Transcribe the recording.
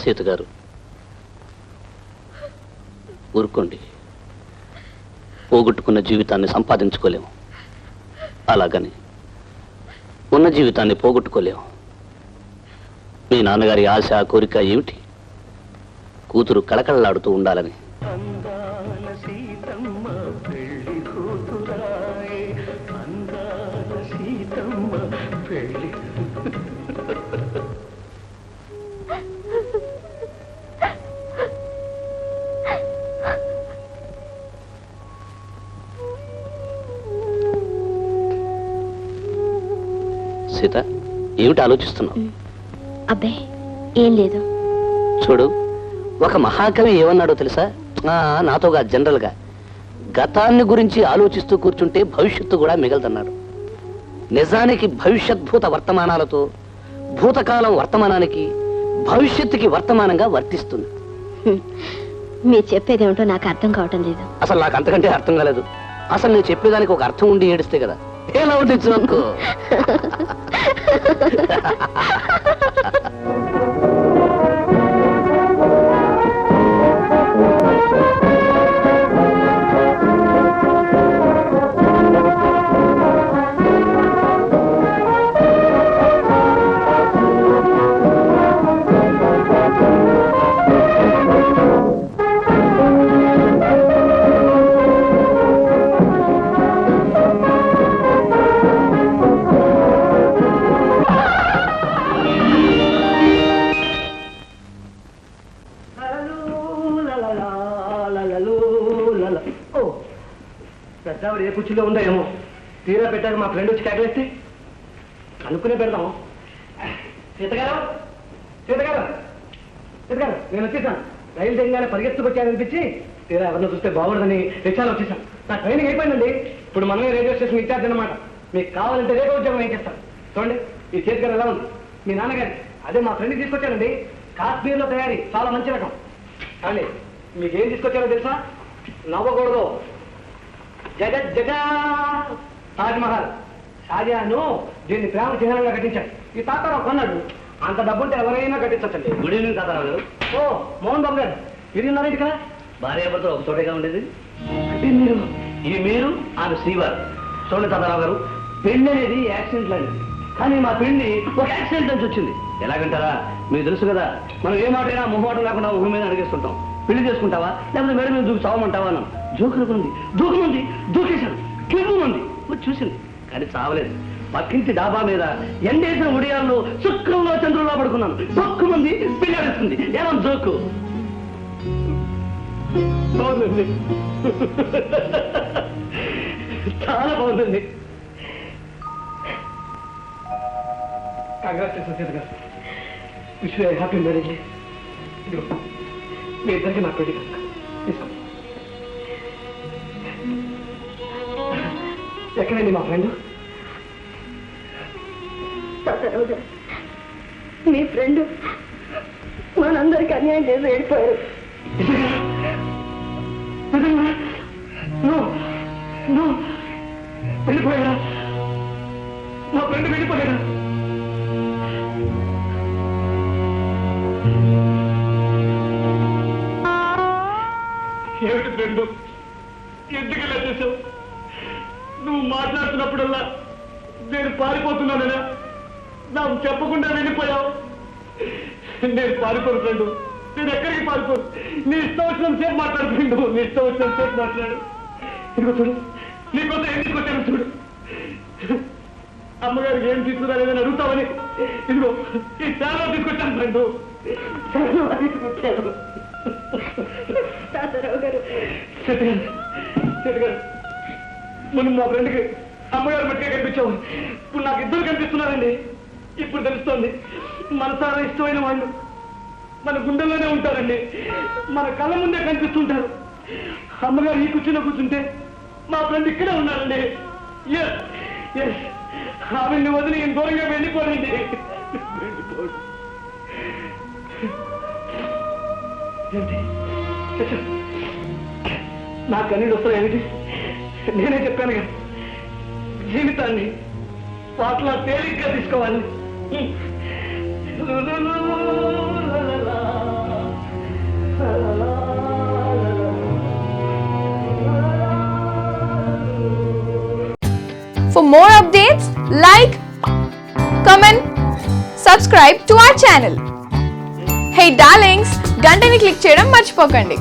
సీత గారు ఊరుకోండి. పోగొట్టుకున్న జీవితాన్ని సంపాదించుకోలేము, అలాగని ఉన్న జీవితాన్ని పోగొట్టుకోలేము. మీ నాన్నగారి ఆశ కోరిక ఏమిటి? కూతురు కళకళలాడుతూ ఉండాలని. సీత, ఏమిటి ఆలోచిస్తున్నావు? అబ్బే ఏం లేదు. చూడు, ఒక మహాకవి ఏమన్నాడో తెలుసా? నాతోగా జనరల్గా గతాన్ని గురించి ఆలోచిస్తూ కూర్చుంటే భవిష్యత్తు కూడా మిగలదన్నాడు. నిజానికి భవిష్యద్భూత వర్తమానాలతో భూతకాలం వర్తమానానికి భవిష్యత్తుకి వర్తమానంగా వర్తిస్తుంది. మీరు చెప్పేదేమిటో నాకు అర్థం కావటం లేదు. అసలు నాకు అంతకంటే అర్థం కాలేదు. అసలు నేను చెప్పేదానికి ఒక అర్థం ఉండి ఏడిస్తే కదా ఎలా ఉంటుంది అనుకో. పెద్దవాడు ఏ కుర్చీలో ఉందో ఏమో, తీరా పెట్టాక మా ఫ్రెండ్ వచ్చి కేకలేస్తే కనుక్కునే పెడదాం. సీతగారు, సీతగారు, సీతగారు, నేను వచ్చేసాను. రైలు దిగగానే పరిగెత్తుకొచ్చాననిపించి తీరా ఎవరిని చూస్తే బాగుండదని రిక్షాలో వచ్చేసాను. నా ట్రైనింగ్ అయిపోయిందండి. ఇప్పుడు మనమే రైల్వే స్టేషన్ ఇచ్చార్జ్ అనమాట. మీకు కావాలంటే రేపు ఉద్యోగం ఏం చేస్తాను చూడండి. ఈ సీతగారు ఎలా ఉంది? మీ నాన్నగారి అదే మా ఫ్రెండ్కి తీసుకొచ్చానండి. కాశ్మీర్లో తయారీ, చాలా మంచి రకం. కానీ మీకేం తీసుకొచ్చారో తెలుసా? నవ్వకూడదు. జగజ్జగా తాజ్మహల్. షాజహాను దీన్ని ప్రేమ చిహ్నంగా కట్టించాడు. ఈ తాతారావు కొన్నాడు. అంత డబ్బుంటే ఎవరైనా కట్టించండి. గుడ్ ఈవినింగ్ తాతారావు గారు. ఓ మోహన్ బాబు గారు, ఇది ఉన్నారండి ఇక్కడ. భార్యాభర్తలు ఒక చోటగా ఉండేది. అంటే మీరు ఇది మీరు ఆమె శ్రీవారు. చూడండి తాతారావు గారు, పెళ్లి అనేది యాక్సిడెంట్ లాంటిది. కానీ మా పెళ్లి ఒక యాక్సిడెంట్ నుంచి వచ్చింది. ఎలాగంటారా? మీకు తెలుసు కదా, మనం ఏ మాటైనా మొహమాటం లేకుండా ఊహ మీద అడిగేస్తుంటాం. పెళ్లి చేసుకుంటావా లేకపోతే మేడం మీద దూకి చావమంటావా అన్నాం. జోకులుకుంది, దూకుమంది, దూకేశాను, కిరుగుమంది వచ్చి చూసింది, కానీ చావలేదు. పక్కింటి డాబా మీద ఎండేసిన ఉడియాల్లో చుక్కల్లో చంద్రుల్లో పడుకున్నాను. దొక్కుమంది, పిల్లడిస్తుంది. ఏమో జోకు. బాగుందండి, చాలా బాగుందండి. కంగ్రాచులేషన్ సీత గారు. Wish you happy marriage. మీ ఇద్దరికి నా పెళ్లి కనుక తీసుకోండి. ఎక్కడండి మా ఫ్రెండ్? తాతారావు గారు, మీ ఫ్రెండ్ మనందరికి అన్యాయం చేసి వెళ్ళిపోయారు. వెళ్ళిపోయాడా? నా ఫ్రెండ్ వెళ్ళిపోయాడా? ఏమిటి ఫ్రెండు, ఎందుకు ఇలా చేసావు? నువ్వు మాట్లాడుతున్నప్పుడల్లా నేను పారిపోతున్నానన్నా నాకు చెప్పకుండా వెళ్ళిపోయావు. నేను పారిపోను ఫ్రెండు, నేను ఎక్కడికి పారిపోను. నీ ఇష్టం వచ్చిన సేపు మాట్లాడు ఫ్రెండు, నీ ఇష్టం వచ్చిన సేపు మాట్లాడు. ఇదిగో చూడు, నీకోసం ఏం తీసుకొచ్చాను చూడు. అమ్మగారికి ఏం తీసుకురాలేదని అడుగుతావని ఇదిగో ఈ చాలా తీసుకొచ్చాను ఫ్రెండు. తాతారావు గారు, ముందు మా ఫ్రెండ్కి అమ్మగారు బట్టిగా కనిపించావు. ఇప్పుడు నాకు ఇద్దరు కనిపిస్తున్నారండి. ఇప్పుడు తెలుస్తోంది, మనసారా ఇష్టమైన వాళ్ళు మన గుండెల్లోనే ఉంటారండి, మన కళ్ళ ముందే కనిపిస్తుంటారు. అమ్మగారు ఈ కూర్చుని కూర్చుంటే మా ఫ్రెండ్ ఇక్కడే ఉన్నారండి. ఆవిడ్ని వదిలి ఈయన దూరంగా వెళ్ళిపోరండి. ఏంటి నా కన్నీళ్ళు వస్తాయి ఏమిటి? నేనే చెప్పాను కదా, జీవితాన్ని వాటిలా తేలిగ్గా తీసుకోవాలి. more updates, like, comment, subscribe to our channel. Hey darlings, గంటని click చేయడం మర్చిపోకండి.